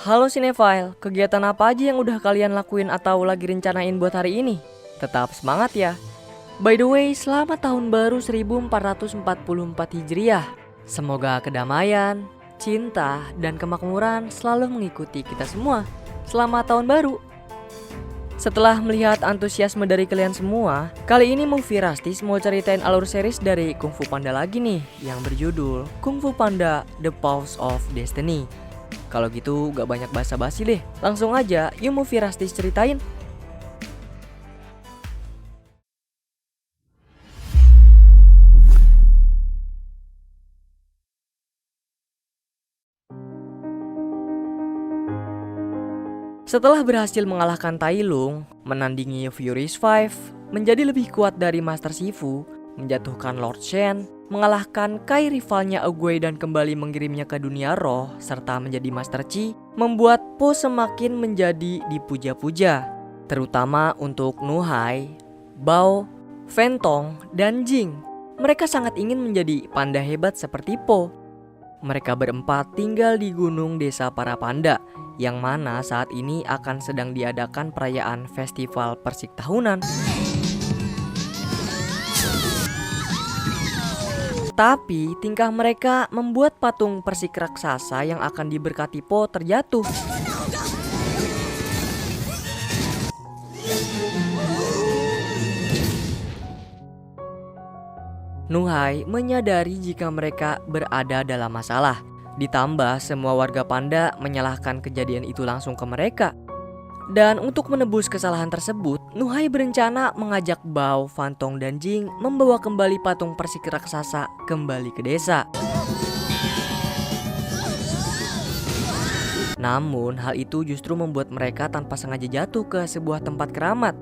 Halo Cinefile, kegiatan apa aja yang udah kalian lakuin atau lagi rencanain buat hari ini? Tetap semangat ya. By the way, selamat tahun baru 1444 Hijriah. Semoga kedamaian, cinta, dan kemakmuran selalu mengikuti kita semua. Selamat tahun baru. Setelah melihat antusiasme dari kalian semua, kali ini Movie Rastis mau ceritain alur series dari Kung Fu Panda lagi nih, yang berjudul Kung Fu Panda: The Paws of Destiny. Kalau gitu gak banyak basa-basi deh, langsung aja yuk Movie Rastis ceritain. Setelah berhasil mengalahkan Tai Lung, menandingi Furious Five, menjadi lebih kuat dari Master Shifu, menjatuhkan Lord Shen, mengalahkan Kai rivalnya Oogway dan kembali mengirimnya ke dunia roh, serta menjadi Master Chi, membuat Po semakin menjadi dipuja-puja. Terutama untuk Nu Hai, Bao, Fentong, dan Jing. Mereka sangat ingin menjadi panda hebat seperti Po. Mereka berempat tinggal di gunung desa para panda, yang mana saat ini akan sedang diadakan perayaan festival persik tahunan. Tapi tingkah mereka membuat patung persik raksasa yang akan diberkati Po terjatuh. Nu Hai menyadari jika mereka berada dalam masalah. Ditambah semua warga panda menyalahkan kejadian itu langsung ke mereka. Dan untuk menebus kesalahan tersebut, Nu Hai berencana mengajak Bao, Fantong, dan Jing membawa kembali patung persik raksasa kembali ke desa. Namun hal itu justru membuat mereka tanpa sengaja jatuh ke sebuah tempat keramat.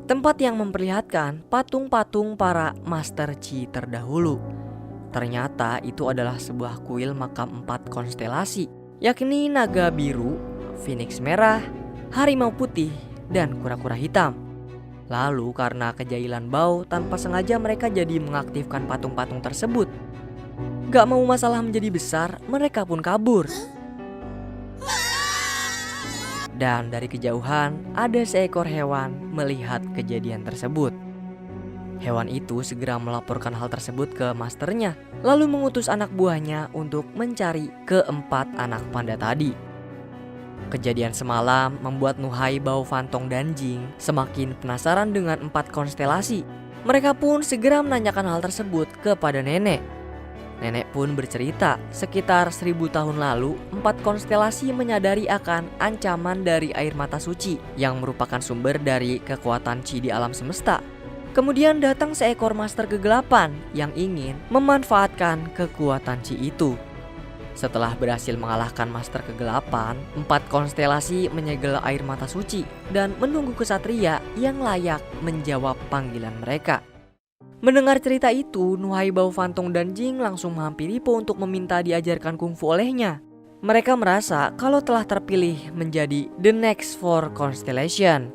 Tempat yang memperlihatkan patung-patung para Master Chi terdahulu. Ternyata itu adalah sebuah kuil makam 4 konstelasi, yakni naga biru, phoenix merah, harimau putih, dan kura-kura hitam. Lalu karena kejailan Bao, tanpa sengaja mereka jadi mengaktifkan patung-patung tersebut. Gak mau masalah menjadi besar, mereka pun kabur. Dan dari kejauhan ada seekor hewan melihat kejadian tersebut. Hewan itu segera melaporkan hal tersebut ke masternya, lalu mengutus anak buahnya untuk mencari keempat anak panda tadi. Kejadian semalam membuat Nu Hai, Bao, Fantong, dan Jing semakin penasaran dengan 4 konstelasi. Mereka pun segera menanyakan hal tersebut kepada nenek. Nenek pun bercerita, sekitar 1000 tahun lalu, 4 konstelasi menyadari akan ancaman dari air mata suci yang merupakan sumber dari kekuatan Chi di alam semesta. Kemudian datang seekor master kegelapan yang ingin memanfaatkan kekuatan Chi itu. Setelah berhasil mengalahkan master kegelapan, 4 konstelasi menyegel air mata suci dan menunggu kesatria yang layak menjawab panggilan mereka. Mendengar cerita itu, Nu Hai, Bao, Fantong, dan Jing langsung menghampiri Po untuk meminta diajarkan kungfu olehnya. Mereka merasa kalau telah terpilih menjadi the next 4 constellation.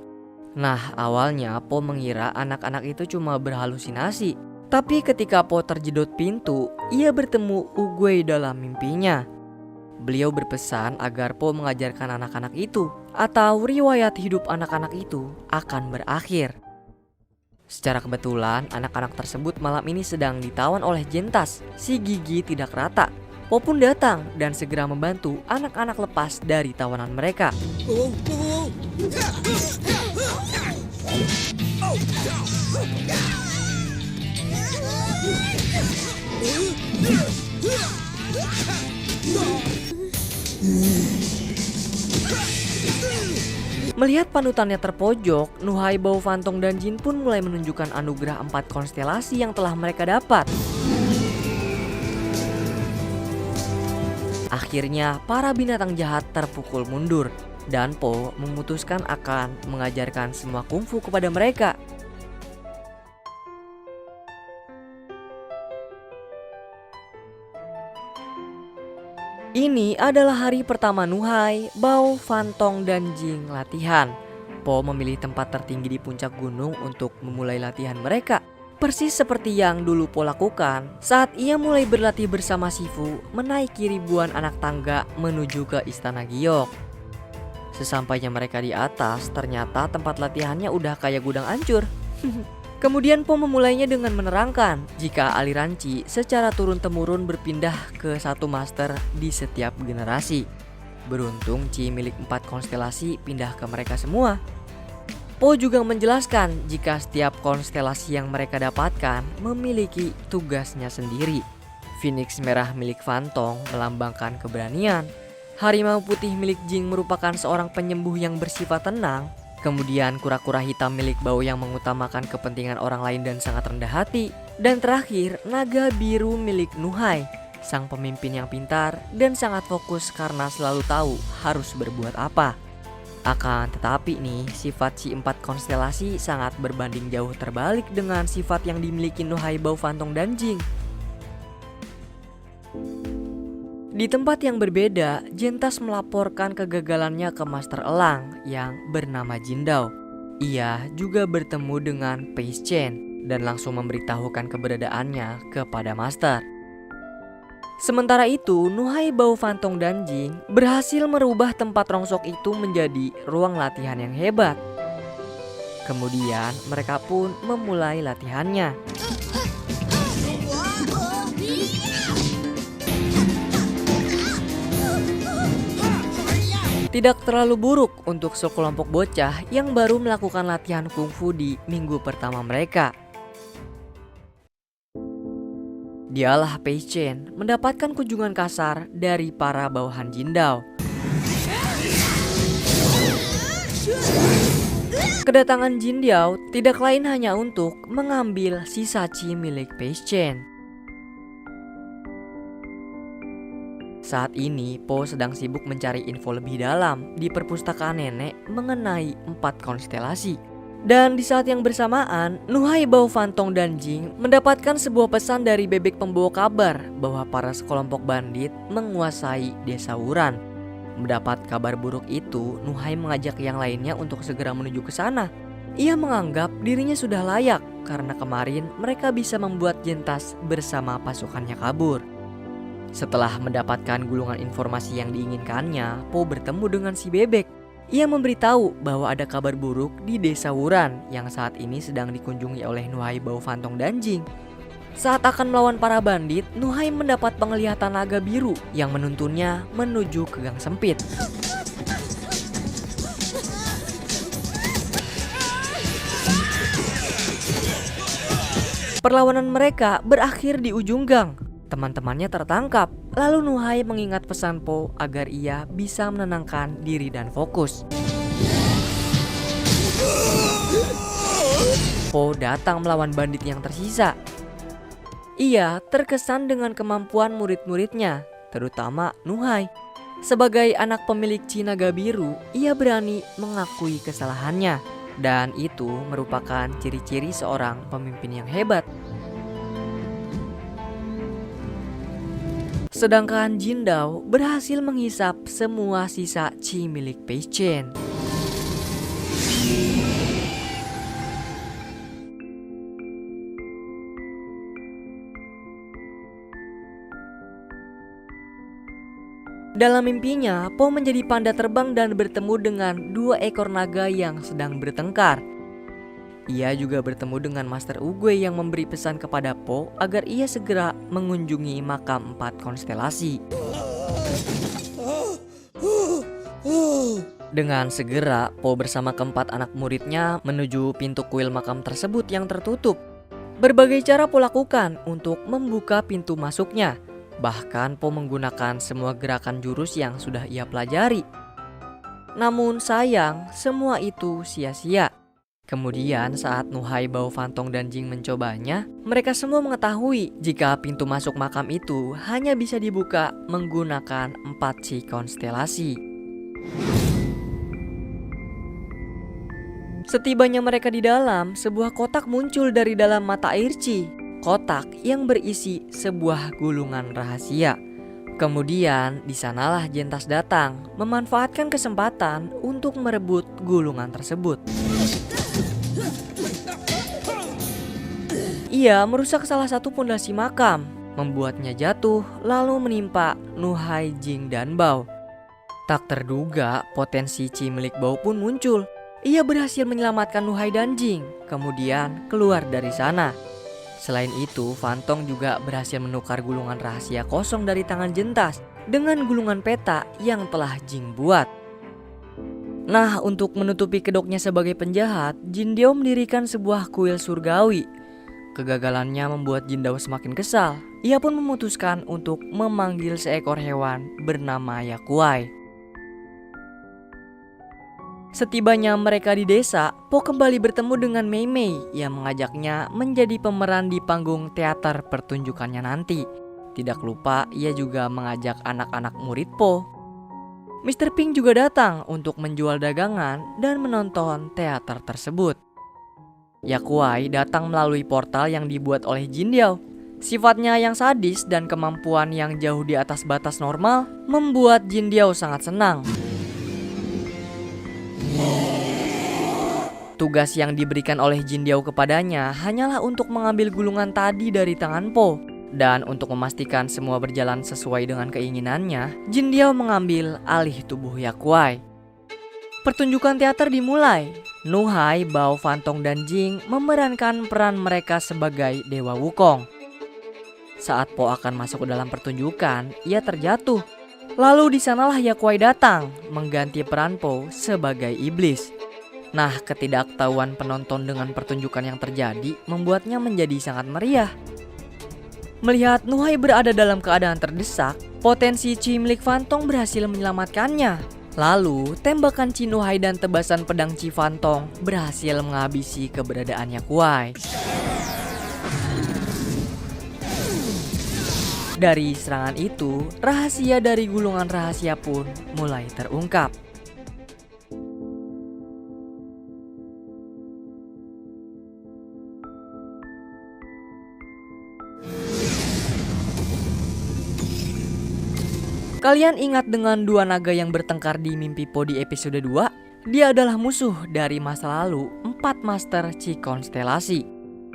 Nah, awalnya Po mengira anak-anak itu cuma berhalusinasi. Tapi ketika Po terjedot pintu, ia bertemu Oogway dalam mimpinya. Beliau berpesan agar Po mengajarkan anak-anak itu, atau riwayat hidup anak-anak itu akan berakhir. Secara kebetulan, anak-anak tersebut malam ini sedang ditawan oleh Jentas, si gigi tidak rata. Po pun datang dan segera membantu anak-anak lepas dari tawanan mereka. Melihat panutannya terpojok, Nu Hai, Bao, Fantong, dan Jin pun mulai menunjukkan anugerah 4 konstelasi yang telah mereka dapat. Akhirnya para binatang jahat terpukul mundur dan Po memutuskan akan mengajarkan semua kungfu kepada mereka. Ini adalah hari pertama Nu Hai, Bao, Fantong, dan Jing latihan. Po memilih tempat tertinggi di puncak gunung untuk memulai latihan mereka. Persis seperti yang dulu Po lakukan saat ia mulai berlatih bersama Shifu menaiki ribuan anak tangga menuju ke Istana Giok. Sesampainya mereka di atas, ternyata tempat latihannya udah kayak gudang hancur. Kemudian Po memulainya dengan menerangkan jika aliran Qi secara turun-temurun berpindah ke satu master di setiap generasi. Beruntung Qi milik 4 konstelasi pindah ke mereka semua. Po juga menjelaskan jika setiap konstelasi yang mereka dapatkan memiliki tugasnya sendiri. Phoenix merah milik Fantong melambangkan keberanian. Harimau putih milik Jing merupakan seorang penyembuh yang bersifat tenang. Kemudian kura-kura hitam milik Bao yang mengutamakan kepentingan orang lain dan sangat rendah hati. Dan terakhir naga biru milik Nuhai, sang pemimpin yang pintar dan sangat fokus karena selalu tahu harus berbuat apa. Akan tetapi nih, sifat si 4 konstelasi sangat berbanding jauh terbalik dengan sifat yang dimiliki Nuhai, Bao, Fantong, dan Jing. Di tempat yang berbeda, Jentas melaporkan kegagalannya ke Master Elang yang bernama Jindao. Ia juga bertemu dengan Pace Chen dan langsung memberitahukan keberadaannya kepada Master. Sementara itu, Nuhai, Bao, Fantong, dan Jing berhasil merubah tempat rongsok itu menjadi ruang latihan yang hebat. Kemudian mereka pun memulai latihannya. Tidak terlalu buruk untuk sekelompok bocah yang baru melakukan latihan kungfu di minggu pertama mereka. Dialah Pei Chen mendapatkan kunjungan kasar dari para bawahan Jindao. Kedatangan Jindao tidak lain hanya untuk mengambil sisa Qi milik Pei Chen. Saat ini Po sedang sibuk mencari info lebih dalam di perpustakaan nenek mengenai 4 konstelasi. Dan di saat yang bersamaan, Nuhai, Bao, Fantong, dan Jing mendapatkan sebuah pesan dari bebek pembawa kabar bahwa para sekelompok bandit menguasai desa Wuran. Mendapat kabar buruk itu, Nuhai mengajak yang lainnya untuk segera menuju ke sana. Ia menganggap dirinya sudah layak karena kemarin mereka bisa membuat Jentas bersama pasukannya kabur. Setelah mendapatkan gulungan informasi yang diinginkannya, Po bertemu dengan si bebek. Ia memberitahu bahwa ada kabar buruk di desa Wuran yang saat ini sedang dikunjungi oleh Nuhai, Bao, Fantong, dan Jing. Saat akan melawan para bandit, Nuhai mendapat penglihatan naga biru yang menuntunnya menuju ke gang sempit. Perlawanan mereka berakhir di ujung gang. Teman-temannya tertangkap. Lalu Nuhai mengingat pesan Po agar ia bisa menenangkan diri dan fokus. Po datang melawan bandit yang tersisa. Ia terkesan dengan kemampuan murid-muridnya, terutama Nuhai. Sebagai anak pemilik Qi Naga Biru, ia berani mengakui kesalahannya. Dan itu merupakan ciri-ciri seorang pemimpin yang hebat. Sedangkan Jindao berhasil menghisap semua sisa Qi milik Pei Chen. Dalam mimpinya, Po menjadi panda terbang dan bertemu dengan 2 ekor naga yang sedang bertengkar. Ia juga bertemu dengan Master Ugwe yang memberi pesan kepada Po agar ia segera mengunjungi makam 4 konstelasi. Dengan segera, Po bersama keempat anak muridnya menuju pintu kuil makam tersebut yang tertutup. Berbagai cara Po lakukan untuk membuka pintu masuknya. Bahkan Po menggunakan semua gerakan jurus yang sudah ia pelajari. Namun sayang, semua itu sia-sia. Kemudian saat Nuhai, Bao, Fantong, dan Jing mencobanya, mereka semua mengetahui jika pintu masuk makam itu hanya bisa dibuka menggunakan 4 Qi konstelasi. Setibanya mereka di dalam, sebuah kotak muncul dari dalam mata air Qi. Kotak yang berisi sebuah gulungan rahasia. Kemudian disanalah Jentas datang, memanfaatkan kesempatan untuk merebut gulungan tersebut. Ia merusak salah satu pondasi makam, membuatnya jatuh lalu menimpa Nuhai, Jing, dan Bao. Tak terduga, potensi Chi milik Bao pun muncul. Ia berhasil menyelamatkan Nuhai dan Jing, kemudian keluar dari sana. Selain itu, Fantong juga berhasil menukar gulungan rahasia kosong dari tangan Jentas dengan gulungan peta yang telah Jing buat. Nah, untuk menutupi kedoknya sebagai penjahat, Jindiao mendirikan sebuah kuil surgawi. Kegagalannya membuat Jindao semakin kesal. Ia pun memutuskan untuk memanggil seekor hewan bernama Yakuai. Setibanya mereka di desa, Po kembali bertemu dengan Mei Mei yang mengajaknya menjadi pemeran di panggung teater pertunjukannya nanti. Tidak lupa ia juga mengajak anak-anak murid Po. Mr. Pink juga datang untuk menjual dagangan dan menonton teater tersebut. Yakuai datang melalui portal yang dibuat oleh Jindiao. Sifatnya yang sadis dan kemampuan yang jauh di atas batas normal membuat Jindiao sangat senang. Tugas yang diberikan oleh Jindiao kepadanya hanyalah untuk mengambil gulungan tadi dari tangan Po. Dan untuk memastikan semua berjalan sesuai dengan keinginannya, Jindiao mengambil alih tubuh Yakuai. Pertunjukan teater dimulai. Nuhai, Bao, Fantong, dan Jing memerankan peran mereka sebagai Dewa Wukong. Saat Po akan masuk ke dalam pertunjukan, ia terjatuh. Lalu di sanalah Yakuai datang, mengganti peran Po sebagai iblis. Nah, ketidaktahuan penonton dengan pertunjukan yang terjadi membuatnya menjadi sangat meriah. Melihat Nuhai berada dalam keadaan terdesak, potensi Chi milik Fantong berhasil menyelamatkannya. Lalu, tembakan Chi Nuhai dan tebasan pedang Chi Fantong berhasil menghabisi keberadaan Yakuai. Dari serangan itu, rahasia dari gulungan rahasia pun mulai terungkap. Kalian ingat dengan dua naga yang bertengkar di mimpi Po di episode 2? Dia adalah musuh dari masa lalu 4 Master Chi Konstelasi.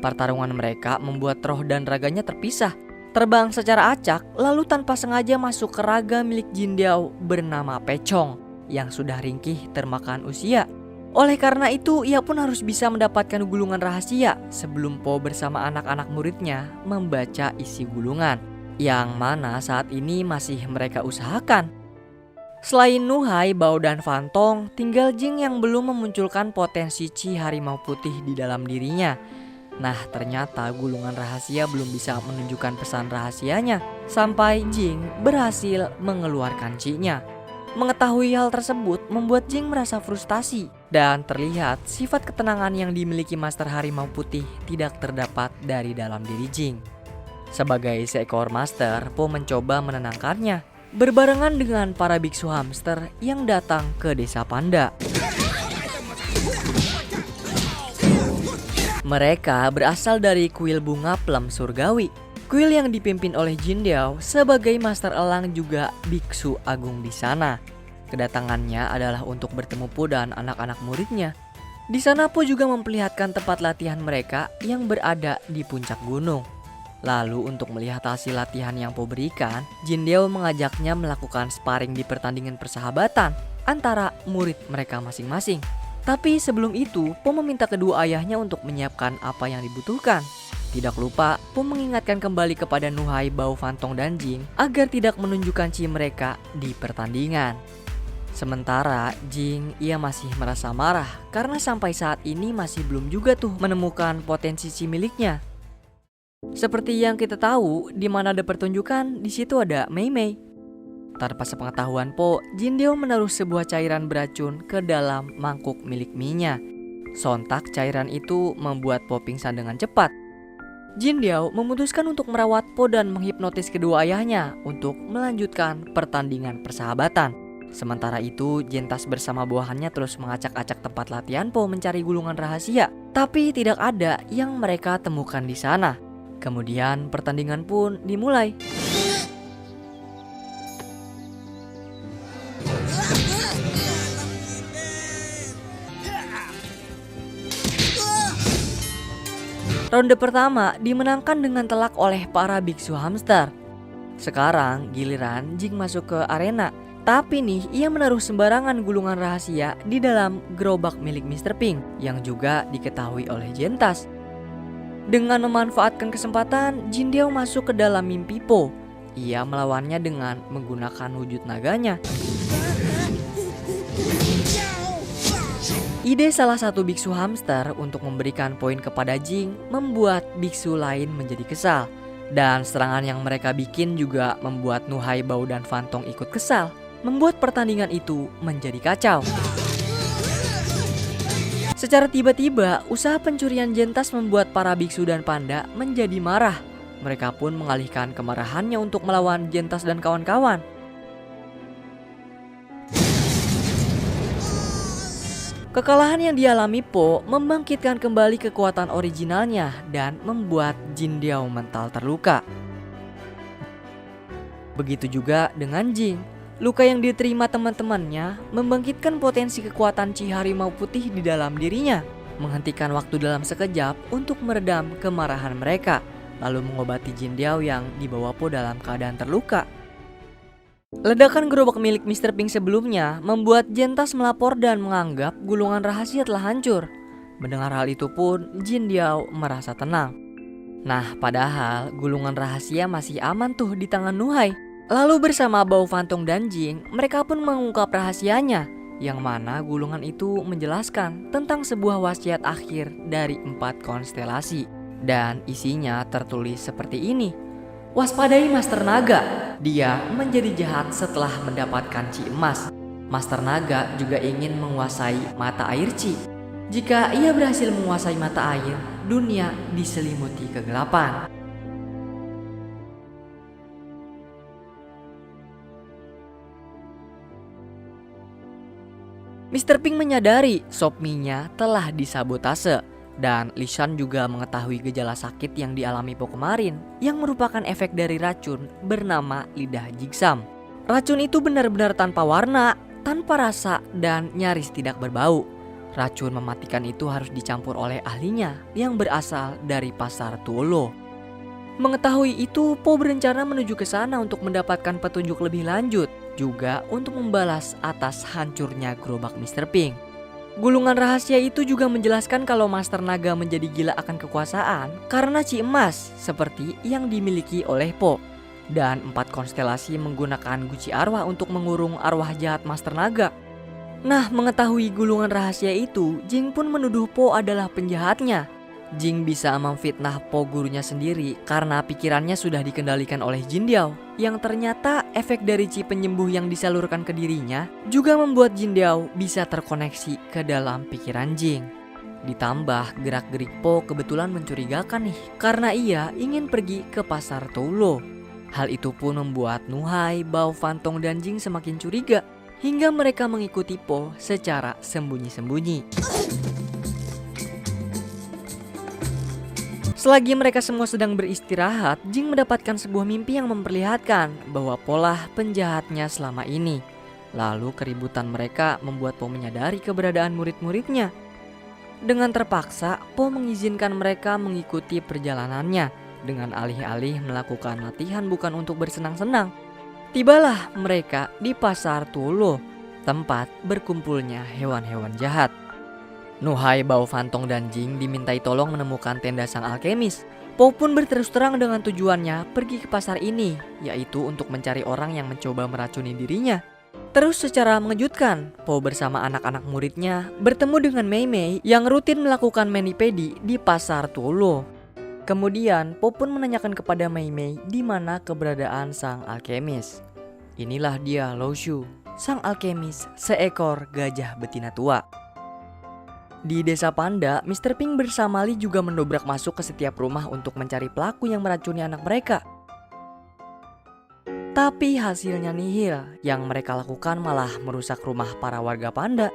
Pertarungan mereka membuat roh dan raganya terpisah, terbang secara acak lalu tanpa sengaja masuk ke raga milik Jindiao bernama Pechong yang sudah ringkih termakan usia. Oleh karena itu, ia pun harus bisa mendapatkan gulungan rahasia sebelum Po bersama anak-anak muridnya membaca isi gulungan, yang mana saat ini masih mereka usahakan. Selain Nuhai, Bao, dan Fantong, tinggal Jing yang belum memunculkan potensi Chi harimau putih di dalam dirinya. Nah, ternyata gulungan rahasia belum bisa menunjukkan pesan rahasianya sampai Jing berhasil mengeluarkan Chi-nya. Mengetahui hal tersebut membuat Jing merasa frustasi dan terlihat sifat ketenangan yang dimiliki Master Harimau Putih tidak terdapat dari dalam diri Jing. Sebagai seekor master, Po mencoba menenangkannya, berbarengan dengan para biksu hamster yang datang ke desa panda. Mereka berasal dari kuil bunga plum surgawi, kuil yang dipimpin oleh Jindiao sebagai master elang juga biksu agung di sana. Kedatangannya adalah untuk bertemu Po dan anak-anak muridnya. Di sana Po juga memperlihatkan tempat latihan mereka yang berada di puncak gunung. Lalu untuk melihat hasil latihan yang Po berikan, Jindiao mengajaknya melakukan sparring di pertandingan persahabatan antara murid mereka masing-masing. Tapi sebelum itu, Po meminta kedua ayahnya untuk menyiapkan apa yang dibutuhkan. Tidak lupa, Po mengingatkan kembali kepada Nuhai, Bao, Fantong, dan Jing agar tidak menunjukkan Chi mereka di pertandingan. Sementara Jing, ia masih merasa marah karena sampai saat ini masih belum juga tuh menemukan potensi Chi miliknya. Seperti yang kita tahu, di mana ada pertunjukan, di situ ada Mei Mei. Tanpa sepengetahuan Po, Jindiao menaruh sebuah cairan beracun ke dalam mangkuk milik Minya. Sontak cairan itu membuat Po pingsan dengan cepat. Jindiao memutuskan untuk merawat Po dan menghipnotis kedua ayahnya untuk melanjutkan pertandingan persahabatan. Sementara itu, Jentas bersama bawahannya terus mengacak-acak tempat latihan Po mencari gulungan rahasia, tapi tidak ada yang mereka temukan di sana. Kemudian pertandingan pun dimulai. Ronde pertama dimenangkan dengan telak oleh para biksu hamster. Sekarang giliran Jing masuk ke arena. Tapi nih, ia menaruh sembarangan gulungan rahasia di dalam gerobak milik Mr. Pink yang juga diketahui oleh Jentas. Dengan memanfaatkan kesempatan, Jindiao masuk ke dalam mimpi Po. Ia melawannya dengan menggunakan wujud naganya. Ide salah satu biksu hamster untuk memberikan poin kepada Jing membuat biksu lain menjadi kesal. Dan serangan yang mereka bikin juga membuat Nuhai, Bao, dan Fantong ikut kesal, membuat pertandingan itu menjadi kacau. Secara tiba-tiba, usaha pencurian Jentas membuat para biksu dan panda menjadi marah. Mereka pun mengalihkan kemarahannya untuk melawan Jentas dan kawan-kawan. Kekalahan yang dialami Po membangkitkan kembali kekuatan originalnya dan membuat Jindiao mental terluka. Begitu juga dengan Jing. Luka yang diterima teman-temannya membangkitkan potensi kekuatan Chi Harimau Putih di dalam dirinya, menghentikan waktu dalam sekejap untuk meredam kemarahan mereka, lalu mengobati Jindiao yang dibawa Po dalam keadaan terluka. Ledakan gerobak milik Mr. Pink sebelumnya membuat Jentas melapor dan menganggap gulungan rahasia telah hancur. Mendengar hal itu pun Jindiao merasa tenang. Nah, padahal gulungan rahasia masih aman tuh di tangan Nuhai. Lalu bersama Bao, Fantong, dan Jing, mereka pun mengungkap rahasianya, yang mana gulungan itu menjelaskan tentang sebuah wasiat akhir dari 4 konstelasi. Dan isinya tertulis seperti ini. Waspadai Master Naga, dia menjadi jahat setelah mendapatkan Chi emas. Master Naga juga ingin menguasai mata air Chi. Jika ia berhasil menguasai mata air, dunia diselimuti kegelapan. Mr. Pink menyadari Sop Mie-nya telah disabotase. Dan Lishan juga mengetahui gejala sakit yang dialami Po kemarin, yang merupakan efek dari racun bernama lidah jigsam. Racun itu benar-benar tanpa warna, tanpa rasa, dan nyaris tidak berbau. Racun mematikan itu harus dicampur oleh ahlinya yang berasal dari pasar Tuolo. Mengetahui itu, Po berencana menuju ke sana untuk mendapatkan petunjuk lebih lanjut, juga untuk membalas atas hancurnya gerobak Mr. Pink. Gulungan rahasia itu juga menjelaskan kalau Master Naga menjadi gila akan kekuasaan karena Chi emas seperti yang dimiliki oleh Po. Dan 4 konstelasi menggunakan guci arwah untuk mengurung arwah jahat Master Naga. Nah, mengetahui gulungan rahasia itu, Jing pun menuduh Po adalah penjahatnya. Jing bisa memfitnah Po gurunya sendiri karena pikirannya sudah dikendalikan oleh Jindiao, yang ternyata efek dari Chi penyembuh yang disalurkan ke dirinya juga membuat Jindiao bisa terkoneksi ke dalam pikiran Jing. Ditambah gerak-gerik Po kebetulan mencurigakan nih, karena ia ingin pergi ke pasar Toulo. Hal itu pun membuat Nuhai, Bao, Fantong, dan Jing semakin curiga, hingga mereka mengikuti Po secara sembunyi-sembunyi. Selagi mereka semua sedang beristirahat, Jing mendapatkan sebuah mimpi yang memperlihatkan bahwa Po lah penjahatnya selama ini. Lalu keributan mereka membuat Po menyadari keberadaan murid-muridnya. Dengan terpaksa, Po mengizinkan mereka mengikuti perjalanannya dengan alih-alih melakukan latihan bukan untuk bersenang-senang. Tibalah mereka di pasar Tuolo, tempat berkumpulnya hewan-hewan jahat. Nuhai, Bao, Fantong, dan Jing dimintai tolong menemukan tenda sang alkemis. Po pun berterus terang dengan tujuannya pergi ke pasar ini, yaitu untuk mencari orang yang mencoba meracuni dirinya. Terus secara mengejutkan, Po bersama anak-anak muridnya bertemu dengan Mei Mei yang rutin melakukan mani-pedi di pasar Tuolo. Kemudian Po pun menanyakan kepada Mei Mei di mana keberadaan sang alkemis. Inilah dia Lao Shu, sang alkemis seekor gajah betina tua. Di desa Panda, Mr. Pink bersama Lee juga mendobrak masuk ke setiap rumah untuk mencari pelaku yang meracuni anak mereka. Tapi hasilnya nihil, yang mereka lakukan malah merusak rumah para warga Panda.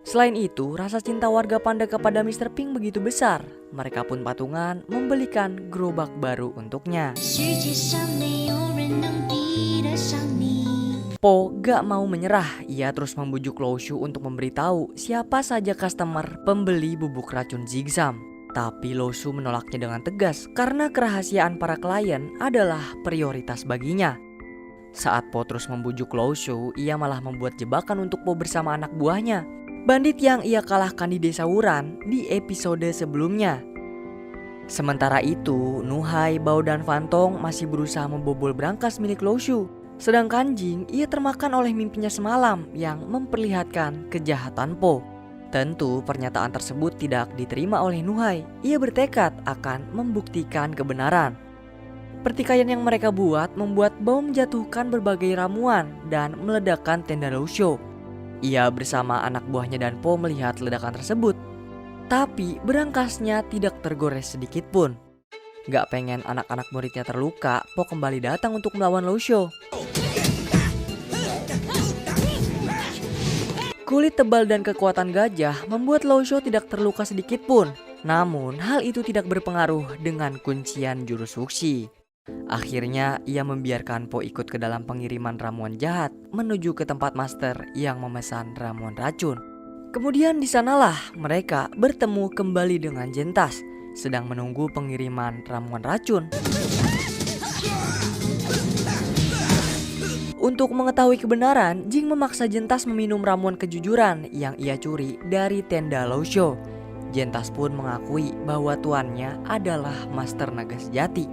Selain itu, rasa cinta warga Panda kepada Mr. Pink begitu besar, mereka pun patungan membelikan gerobak baru untuknya. Po gak mau menyerah, ia terus membujuk Lao Shu untuk memberitahu siapa saja customer pembeli bubuk racun Zigzam. Tapi Lao Shu menolaknya dengan tegas karena kerahasiaan para klien adalah prioritas baginya. Saat Po terus membujuk Lo Shu, ia malah membuat jebakan untuk Po bersama anak buahnya, bandit yang ia kalahkan di desa Wuran di episode sebelumnya. Sementara itu, Nuhai, Bao dan Fantong masih berusaha membobol brankas milik Lo Shu. Sedangkan Jing, ia termakan oleh mimpinya semalam yang memperlihatkan kejahatan Po. Tentu pernyataan tersebut tidak diterima oleh Nuhai. Ia bertekad akan membuktikan kebenaran. Pertikaian yang mereka buat membuat Bao menjatuhkan berbagai ramuan dan meledakkan tenda Lo Shu. Ia bersama anak buahnya dan Po melihat ledakan tersebut. Tapi berangkasnya tidak tergores sedikit pun. Gak pengen anak-anak muridnya terluka, Po kembali datang untuk melawan Lo Shu. Kulit tebal dan kekuatan gajah membuat Lo Shu tidak terluka sedikit pun. Namun hal itu tidak berpengaruh dengan kuncian jurus Wuxi. Akhirnya ia membiarkan Po ikut ke dalam pengiriman ramuan jahat menuju ke tempat master yang memesan ramuan racun. Kemudian di sanalah mereka bertemu kembali dengan Jentas sedang menunggu pengiriman ramuan racun. Untuk mengetahui kebenaran, Jing memaksa Jentas meminum ramuan kejujuran yang ia curi dari tenda Lo Shu. Jentas pun mengakui bahwa tuannya adalah Master Naga Sejati.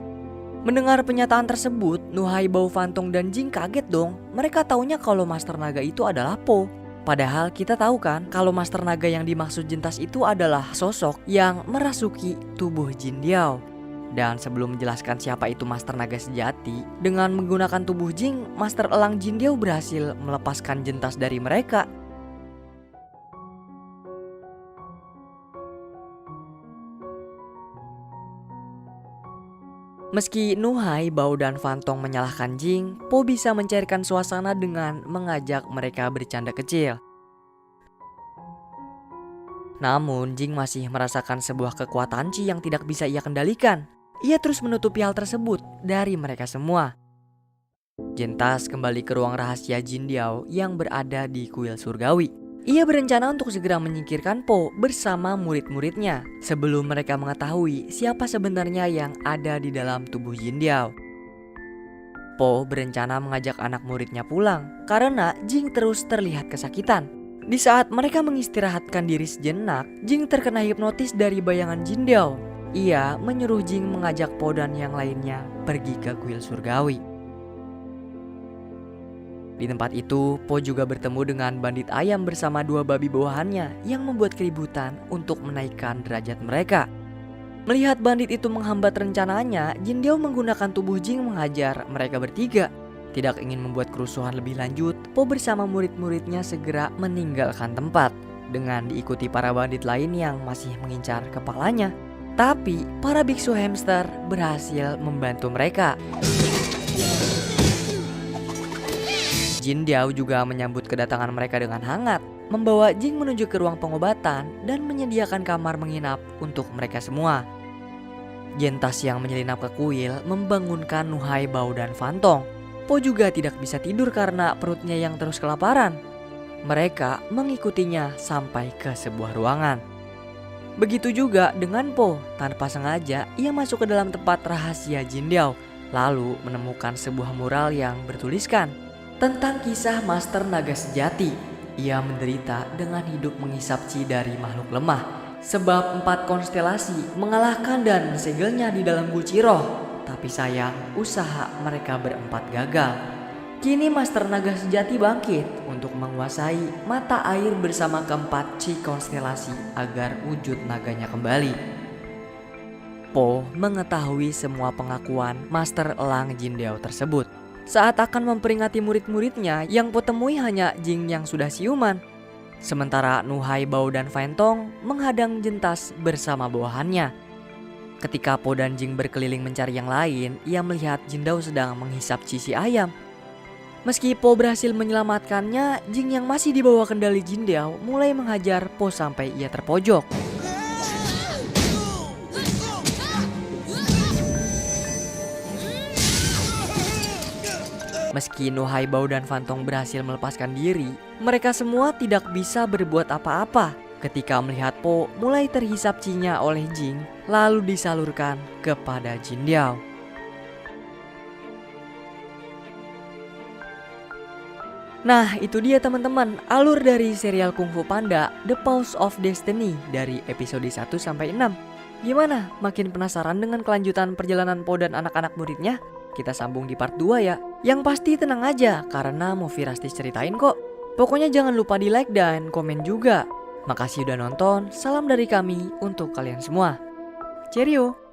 Mendengar penyataan tersebut, Nuhai, Bao, Fantong, dan Jing kaget dong. Mereka taunya kalau Master Naga itu adalah Po. Padahal kita tahu kan kalau Master Naga yang dimaksud Jentas itu adalah sosok yang merasuki tubuh Jin Diao. Dan sebelum menjelaskan siapa itu Master Naga Sejati, dengan menggunakan tubuh Jing, Master Elang Jin Diao berhasil melepaskan Jentas dari mereka. Meski Nuhai, Bao, dan Fantong menyalahkan Jing, Po bisa mencairkan suasana dengan mengajak mereka bercanda kecil. Namun Jing masih merasakan sebuah kekuatan Qi yang tidak bisa ia kendalikan. Ia terus menutupi hal tersebut dari mereka semua. Jentas kembali ke ruang rahasia Jin Diao yang berada di kuil surgawi. Ia berencana untuk segera menyingkirkan Po bersama murid-muridnya sebelum mereka mengetahui siapa sebenarnya yang ada di dalam tubuh Jin Diao. Po berencana mengajak anak muridnya pulang karena Jing terus terlihat kesakitan. Di saat mereka mengistirahatkan diri sejenak, Jing terkena hipnotis dari bayangan Jin Diao. Ia menyuruh Jing mengajak Po dan yang lainnya pergi ke kuil surgawi. Di tempat itu, Po juga bertemu dengan bandit ayam bersama dua babi bawahannya yang membuat keributan untuk menaikkan derajat mereka. Melihat bandit itu menghambat rencananya, Jin Diao menggunakan tubuh Jing menghajar mereka bertiga. Tidak ingin membuat kerusuhan lebih lanjut, Po bersama murid-muridnya segera meninggalkan tempat dengan diikuti para bandit lain yang masih mengincar kepalanya. Tapi para biksu hamster berhasil membantu mereka. Jin Diao juga menyambut kedatangan mereka dengan hangat, membawa Jing menuju ke ruang pengobatan dan menyediakan kamar menginap untuk mereka semua. Jentas yang menyelinap ke kuil membangunkan Nuhai, Bao, dan Fantong. Po juga tidak bisa tidur karena perutnya yang terus kelaparan. Mereka mengikutinya sampai ke sebuah ruangan. Begitu juga dengan Po, tanpa sengaja ia masuk ke dalam tempat rahasia Jin Diao, lalu menemukan sebuah mural yang bertuliskan tentang kisah Master Naga Sejati. Ia menderita dengan hidup menghisap Qi dari makhluk lemah, sebab 4 konstelasi mengalahkan dan mensegelnya di dalam guci roh. Tapi sayang, usaha mereka berempat gagal. Kini Master Naga Sejati bangkit untuk menguasai mata air bersama keempat Qi konstelasi agar wujud naganya kembali. Po mengetahui semua pengakuan Master Elang Jin Diao tersebut. Saat akan memperingati murid-muridnya, yang Po temui hanya Jing yang sudah siuman. Sementara Nuhai, Bao, dan Fantong menghadang Jentas bersama bawahannya. Ketika Po dan Jing berkeliling mencari yang lain, ia melihat Jin Diao sedang menghisap Qi ayam. Meski Po berhasil menyelamatkannya, Jing yang masih di bawah kendali Jin Diao mulai menghajar Po sampai ia terpojok. Meski Nuhai, Bao, dan Fantong berhasil melepaskan diri, mereka semua tidak bisa berbuat apa-apa ketika melihat Po mulai terhisap Qi-nya oleh Jing, lalu disalurkan kepada Jin Diao. Nah, itu dia teman-teman, alur dari serial Kung Fu Panda The Paws of Destiny dari episode 1 sampai 6. Gimana? Makin penasaran dengan kelanjutan perjalanan Po dan anak-anak muridnya? Kita sambung di part 2 ya. Yang pasti tenang aja karena mau Virastis ceritain kok. Pokoknya jangan lupa di like dan komen juga. Makasih udah nonton, salam dari kami untuk kalian semua. Cheerio!